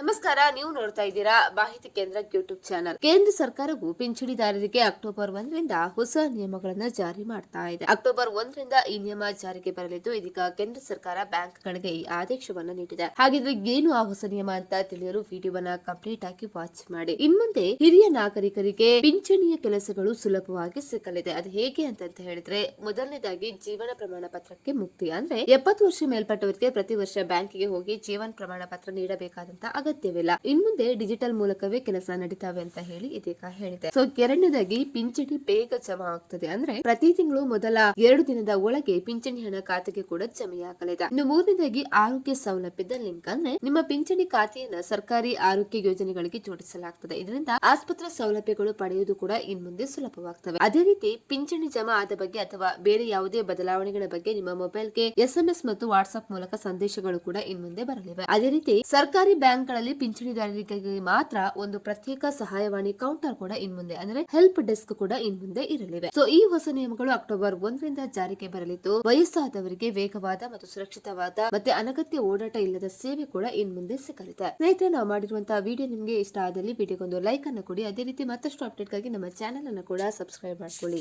ನಮಸ್ಕಾರ, ನೀವು ನೋಡ್ತಾ ಇದ್ದೀರಾ ಮಾಹಿತಿ ಕೇಂದ್ರ ಯೂಟ್ಯೂಬ್ ಚಾನಲ್. ಕೇಂದ್ರ ಸರ್ಕಾರವು ಪಿಂಚಣಿದಾರರಿಗೆ ಅಕ್ಟೋಬರ್ 1ರಿಂದ ಹೊಸ ನಿಯಮಗಳನ್ನು ಜಾರಿ ಮಾಡ್ತಾ ಇದೆ. ಅಕ್ಟೋಬರ್ 1ರಿಂದ ಈ ನಿಯಮ ಜಾರಿಗೆ ಬರಲಿದ್ದು, ಇದೀಗ ಕೇಂದ್ರ ಸರ್ಕಾರ ಬ್ಯಾಂಕ್ಗಳಿಗೆ ಈ ಆದೇಶವನ್ನು ನೀಡಿದೆ. ಹಾಗಿದ್ರೆ ಏನು ಆ ಹೊಸ ನಿಯಮ ಅಂತ ತಿಳಿಯಲು ವಿಡಿಯೋವನ್ನ ಕಂಪ್ಲೀಟ್ ಆಗಿ ವಾಚ್ ಮಾಡಿ. ಇನ್ಮುಂದೆ ಹಿರಿಯ ನಾಗರಿಕರಿಗೆ ಪಿಂಚಣಿಯ ಕೆಲಸಗಳು ಸುಲಭವಾಗಿ ಸಿಗಲಿದೆ. ಅದು ಹೇಗೆ ಅಂತ ಹೇಳಿದ್ರೆ, ಮೊದಲನೇದಾಗಿ ಜೀವನ ಪ್ರಮಾಣ ಪತ್ರಕ್ಕೆ ಮುಕ್ತಿ. ಅಂದ್ರೆ 70 ವರ್ಷ ಮೇಲ್ಪಟ್ಟವರಿಗೆ ಪ್ರತಿ ವರ್ಷ ಬ್ಯಾಂಕಿಗೆ ಹೋಗಿ ಜೀವನ ಪ್ರಮಾಣ ಪತ್ರ ನೀಡಬೇಕಾದಂತ ಅಗತ್ಯವಿಲ್ಲ. ಇನ್ಮುಂದೆ ಡಿಜಿಟಲ್ ಮೂಲಕವೇ ಕೆಲಸ ನಡೀತಾವೆ ಅಂತ ಹೇಳಿ ಇದೀಗ ಹೇಳಿದೆ. ಸೊ ಎರಡನೇದಾಗಿ ಪಿಂಚಣಿ ಬೇಗ ಜಮಾ ಆಗ್ತದೆ. ಅಂದ್ರೆ ಪ್ರತಿ ತಿಂಗಳು ಮೊದಲ 2 ದಿನದ ಒಳಗೆ ಪಿಂಚಣಿ ಹಣ ಖಾತೆಗೆ ಕೂಡ ಜಮೆಯಾಗಲಿದೆ. ಇನ್ನು ಮೂರನೇದಾಗಿ ಆರೋಗ್ಯ ಸೌಲಭ್ಯದ ಲಿಂಕ್. ಅಂದ್ರೆ ನಿಮ್ಮ ಪಿಂಚಣಿ ಖಾತೆಯನ್ನ ಸರ್ಕಾರಿ ಆರೋಗ್ಯ ಯೋಜನೆಗಳಿಗೆ ಜೋಡಿಸಲಾಗ್ತದೆ. ಇದರಿಂದ ಆಸ್ಪತ್ರೆ ಸೌಲಭ್ಯಗಳು ಪಡೆಯುವುದು ಕೂಡ ಇನ್ಮುಂದೆ ಸುಲಭವಾಗ್ತವೆ. ಅದೇ ರೀತಿ ಪಿಂಚಣಿ ಜಮಾ ಆದ ಬಗ್ಗೆ ಅಥವಾ ಬೇರೆ ಯಾವುದೇ ಬದಲಾವಣೆಗಳ ಬಗ್ಗೆ ನಿಮ್ಮ ಮೊಬೈಲ್ಗೆ SMS ಮತ್ತು ವಾಟ್ಸ್ಆಪ್ ಮೂಲಕ ಸಂದೇಶಗಳು ಕೂಡ ಇನ್ಮುಂದೆ ಬರಲಿವೆ. ಅದೇ ರೀತಿ ಸರ್ಕಾರಿ ಬ್ಯಾಂಕ್ಗಳಲ್ಲಿ ಪಿಂಚಣಿದಾರರಿಗೆ ಮಾತ್ರ ಒಂದು ಪ್ರತ್ಯೇಕ ಸಹಾಯವಾಣಿ ಕೌಂಟರ್ ಕೂಡ ಇನ್ಮುಂದೆ, ಅಂದ್ರೆ ಹೆಲ್ಪ್ ಡೆಸ್ಕ್ ಕೂಡ ಇನ್ಮುಂದೆ ಇರಲಿವೆ. ಸೊ ಈ ಹೊಸ ನಿಯಮಗಳು ಅಕ್ಟೋಬರ್ 1ರಿಂದ ಜಾರಿಗೆ ಬರಲಿದ್ದು, ವಯಸ್ಸಾದವರಿಗೆ ವೇಗವಾದ ಮತ್ತು ಸುರಕ್ಷಿತವಾದ ಮತ್ತೆ ಅನಗತ್ಯ ಓಡಾಟ ಇಲ್ಲದ ಸೇವೆ ಕೂಡ ಇನ್ಮುಂದೆ ಸಿಗಲಿದೆ. ಸ್ನೇಹಿತರೆ, ನಾವು ಮಾಡಿರುವಂತಹ ವಿಡಿಯೋ ನಿಮಗೆ ಇಷ್ಟ ಆದಲ್ಲಿ ವಿಡಿಯೋಗೊಂದು ಲೈಕ್ ಅನ್ನು ಕೊಡಿ. ಅದೇ ರೀತಿ ಮತ್ತಷ್ಟು ಅಪ್ಡೇಟ್ಗಾಗಿ ನಮ್ಮ ಚಾನೆಲ್ ಅನ್ನು ಕೂಡ ಸಬ್ಸ್ಕ್ರೈಬ್ ಮಾಡ್ಕೊಳ್ಳಿ.